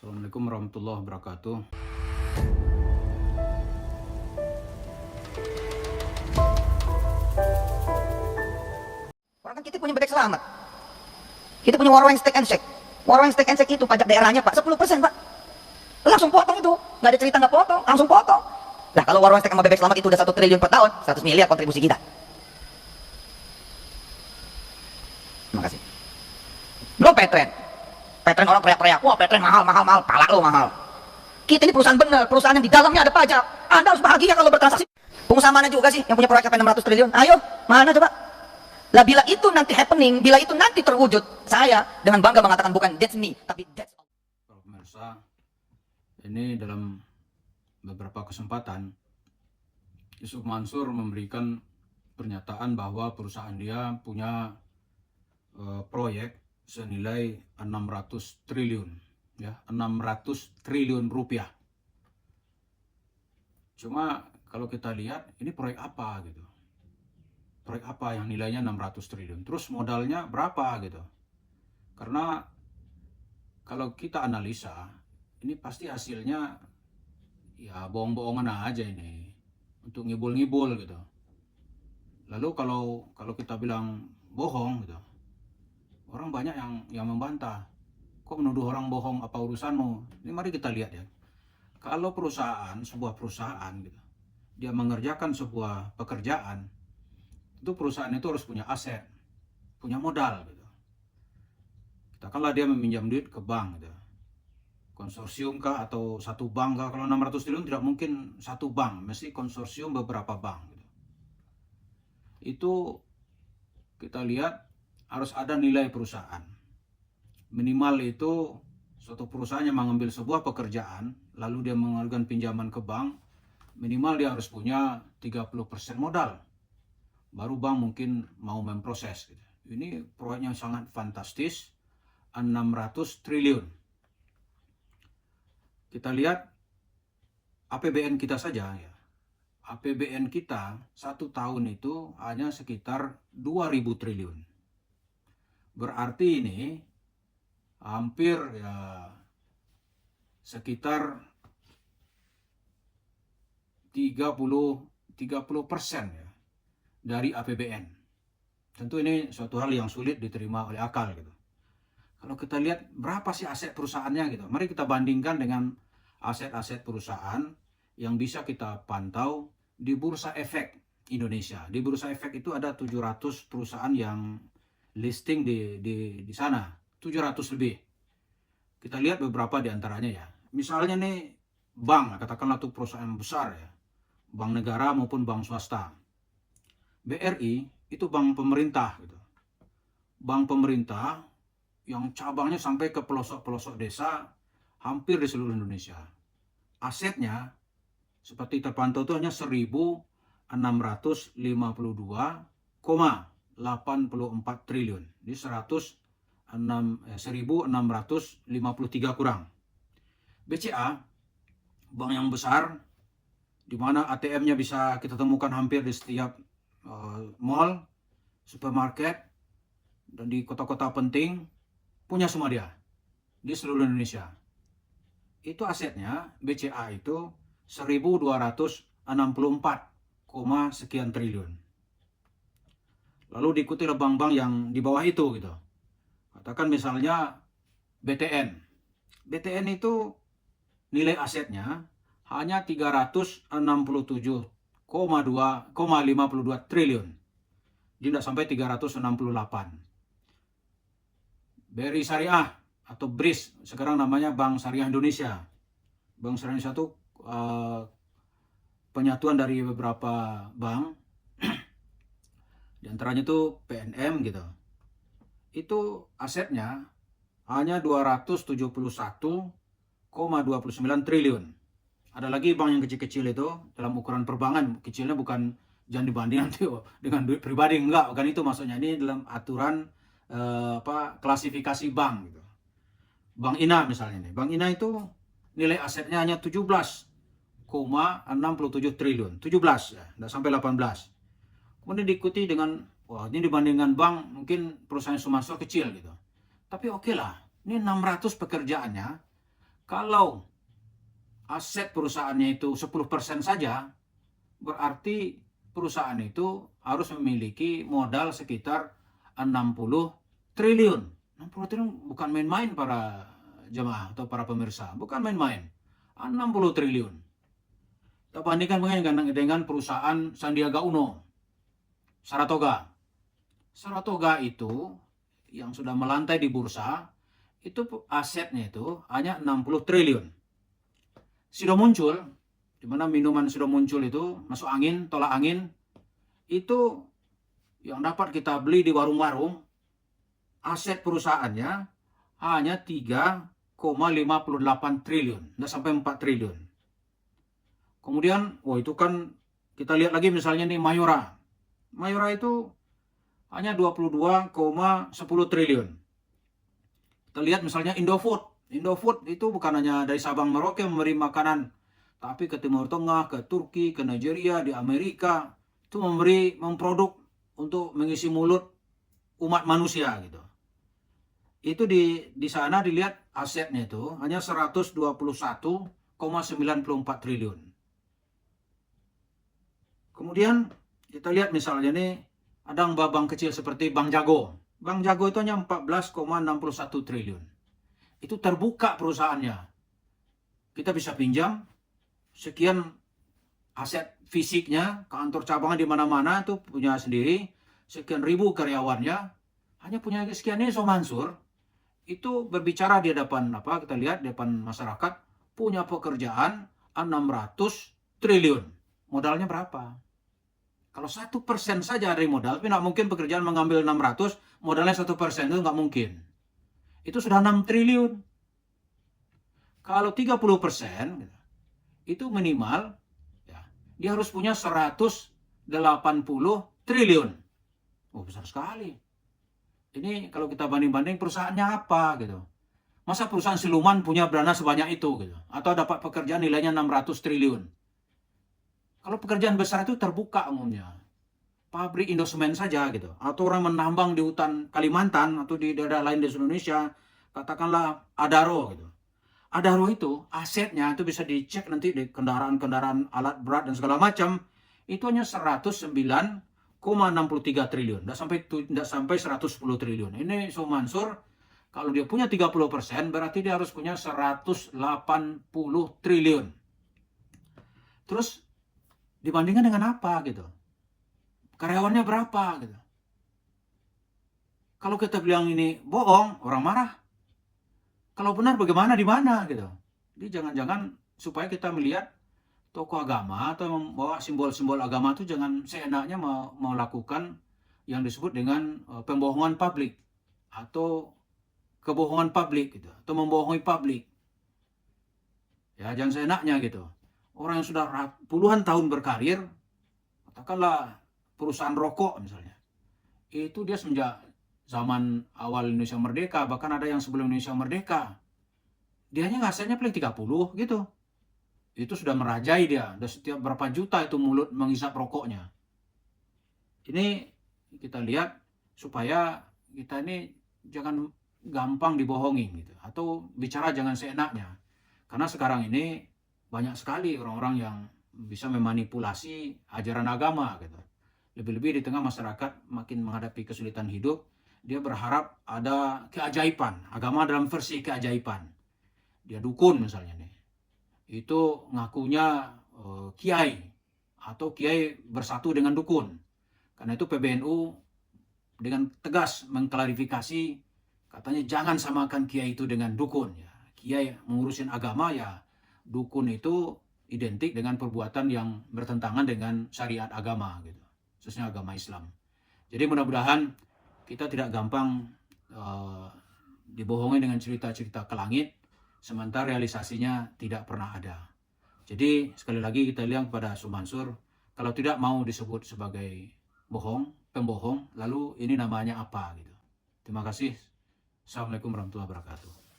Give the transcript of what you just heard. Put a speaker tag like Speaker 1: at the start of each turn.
Speaker 1: Assalamualaikum warahmatullahi wabarakatuh.
Speaker 2: Orang kan kita punya bebek selamat. Kita punya Warweng Steak and Shake. Warweng Steak and Shake itu pajak daerahnya Pak 10% Pak. Langsung potong itu. Nggak ada cerita nggak potong, langsung potong. Nah kalau Warweng Steak sama bebek selamat itu udah 1 triliun per tahun, 100 miliar kontribusi kita. Terima kasih. Belum Petren. Petren orang teriak-teriak, wah Petren mahal, pala lo mahal. Kita ini perusahaan bener, perusahaan yang di dalamnya ada pajak. Anda harus bahagia kalau bertransaksi. Pengusaha mana juga sih yang punya proyek sampai 600 triliun? Ayo, mana coba? Lah bila itu nanti happening, bila itu nanti terwujud, saya dengan bangga mengatakan bukan that's me, tapi that's all.
Speaker 1: Para pemirsa, ini dalam beberapa kesempatan Yusuf Mansur memberikan pernyataan bahwa perusahaan dia punya proyek senilai 600 triliun, ya, 600 triliun rupiah. Cuma kalau kita lihat ini proyek apa gitu. Proyek apa yang nilainya 600 triliun? Terus modalnya berapa gitu? Karena kalau kita analisa, ini pasti hasilnya ya bohong-bohongan aja ini. Untuk ngibul-ngibul gitu. Lalu kalau kita bilang bohong gitu, orang banyak yang membantah. Kok menuduh orang bohong, apa urusanmu? Ini mari kita lihat ya. Kalau sebuah perusahaan gitu, dia mengerjakan sebuah pekerjaan, itu perusahaan itu harus punya aset, punya modal gitu. Katakanlah dia meminjam duit ke bank gitu. Konsorsium kah atau satu bank kah? Kalau 600 triliun tidak mungkin satu bank, mesti konsorsium beberapa bank gitu. Itu kita lihat harus ada nilai perusahaan. Minimal itu suatu perusahaan yang mengambil sebuah pekerjaan lalu dia mengajukan pinjaman ke bank, minimal dia harus punya 30% modal. Baru bank mungkin mau memproses gitu. Ini proyeknya sangat fantastis, 600 triliun. Kita lihat APBN kita saja ya. APBN kita 1 tahun itu hanya sekitar 2.000 triliun. Berarti ini hampir ya sekitar 30% ya dari APBN. Tentu ini suatu hal yang sulit diterima oleh akal gitu. Kalau kita lihat berapa sih aset perusahaannya gitu. Mari kita bandingkan dengan aset-aset perusahaan yang bisa kita pantau di Bursa Efek Indonesia. Di Bursa Efek itu ada 700 perusahaan yang listing di sana. 700 lebih. Kita lihat beberapa di antaranya ya. Misalnya nih bank, katakanlah itu perusahaan besar ya. Bank negara maupun bank swasta. BRI itu bank pemerintah gitu. Bank pemerintah yang cabangnya sampai ke pelosok-pelosok desa hampir di seluruh Indonesia. Asetnya seperti terpantau itu hanya 1.652,84 triliun. Di 1.653 kurang. BCA, bank yang besar, di mana ATM-nya bisa kita temukan hampir di setiap mall, supermarket, dan di kota-kota penting, punya semua dia di seluruh Indonesia. Itu asetnya BCA itu 1.264, sekian triliun. Lalu diikuti oleh bank-bank yang di bawah itu gitu. Katakan misalnya BTN. BTN itu nilai asetnya hanya 367,52 triliun. Dia tidak sampai 368. BRI Syariah atau BRIS, sekarang namanya Bank Syariah Indonesia. Bank Syariah Indonesia itu penyatuan dari beberapa bank. Di antaranya itu PNM gitu. Itu asetnya hanya 271,29 triliun. Ada lagi bank yang kecil-kecil itu dalam ukuran perbankan, kecilnya bukan jangan dibandingkan dengan duit pribadi, enggak, bukan itu maksudnya. Ini dalam aturan klasifikasi bank gitu. Bank Ina misalnya nih. Bank Ina itu nilai asetnya hanya 17,67 triliun. 17 ya, enggak sampai 18. Kemudian diikuti dengan wah, ini dibandingkan bank mungkin perusahaan Sumaswa kecil gitu. Tapi oke lah, ini 600 pekerjaannya. Kalau aset perusahaannya itu 10% saja, berarti perusahaan itu harus memiliki modal sekitar 60 triliun. 60 triliun bukan main-main para jemaah atau para pemirsa, bukan main-main. 60 triliun. Kita bandingkan dengan perusahaan Sandiaga Uno, Saratoga. Saratoga itu yang sudah melantai di bursa, itu asetnya itu hanya 60 triliun. Sudah muncul, di mana minuman sudah muncul itu, masuk angin, tolak angin, itu yang dapat kita beli di warung-warung, aset perusahaannya hanya 3,58 triliun, tidak sampai 4 triliun. Kemudian, itu kan kita lihat lagi misalnya nih Mayora. Mayora itu hanya 22,10 triliun. Kita lihat misalnya Indofood. Indofood itu bukan hanya dari Sabang Merauke memberi makanan, tapi ke Timur Tengah, ke Turki, ke Nigeria, di Amerika, itu memproduk untuk mengisi mulut umat manusia gitu. Itu di sana dilihat asetnya itu hanya 121,94 triliun. Kemudian kita lihat misalnya nih ada bank kecil seperti Bank Jago. Bank Jago itu hanya 14,61 triliun. Itu terbuka perusahaannya. Kita bisa pinjam sekian aset fisiknya, kantor cabangnya di mana-mana itu punya sendiri, sekian ribu karyawannya, hanya punya sekian. Ini So Mansur itu berbicara di hadapan kita lihat di hadapan masyarakat, punya pekerjaan 600 triliun. Modalnya berapa? Kalau 1% saja dari modal, tapi nggak mungkin pekerjaan mengambil 600, modalnya 1% itu nggak mungkin. Itu sudah 6 triliun. Kalau 30%, itu minimal, dia harus punya 180 triliun. Besar sekali. Ini kalau kita banding-banding perusahaannya apa gitu. Masa perusahaan siluman punya dana sebanyak itu gitu. Atau dapat pekerjaan nilainya 600 triliun. Kalau pekerjaan besar itu terbuka umumnya. Pabrik Indosemen saja gitu. Atau orang menambang di hutan Kalimantan atau di daerah lain di Indonesia, katakanlah Adaro gitu. Adaro itu asetnya itu bisa dicek nanti di kendaraan-kendaraan alat berat dan segala macam, itu hanya 109,63 triliun. Tidak sampai 110 triliun. Ini So Mansur, kalau dia punya 30%, berarti dia harus punya 180 triliun. Terus dibandingkan dengan apa gitu? Karyawannya berapa gitu? Kalau kita bilang ini bohong, orang marah. Kalau benar bagaimana, di mana gitu? Jadi jangan-jangan supaya kita melihat tokoh agama atau membawa simbol-simbol agama itu jangan seenaknya melakukan yang disebut dengan pembohongan publik atau kebohongan publik gitu, atau membohongi publik. Ya, jangan seenaknya gitu. Orang yang sudah puluhan tahun berkarir, katakanlah perusahaan rokok misalnya, itu dia semenjak zaman awal Indonesia Merdeka, bahkan ada yang sebelum Indonesia Merdeka, dia hanya ngasihnya paling 30 gitu. Itu sudah merajai dia, udah setiap berapa juta itu mulut menghisap rokoknya. Ini kita lihat supaya kita ini jangan gampang dibohongi gitu, atau bicara jangan seenaknya. Karena sekarang ini banyak sekali orang-orang yang bisa memanipulasi ajaran agama gitu. Lebih-lebih di tengah masyarakat makin menghadapi kesulitan hidup, dia berharap ada keajaiban, agama dalam versi keajaiban. Dia dukun misalnya nih, itu ngakunya kiai, atau kiai bersatu dengan dukun. Karena itu PBNU dengan tegas mengklarifikasi, katanya jangan samakan kiai itu dengan dukun. Ya, kiai mengurusin agama, ya dukun itu identik dengan perbuatan yang bertentangan dengan syariat agama gitu, khususnya agama Islam. Jadi mudah-mudahan kita tidak gampang dibohongi dengan cerita-cerita ke langit, sementara realisasinya tidak pernah ada. Jadi sekali lagi kita bilang kepada So Mansur, kalau tidak mau disebut sebagai pembohong, lalu ini namanya apa gitu. Terima kasih. Assalamualaikum warahmatullahi wabarakatuh.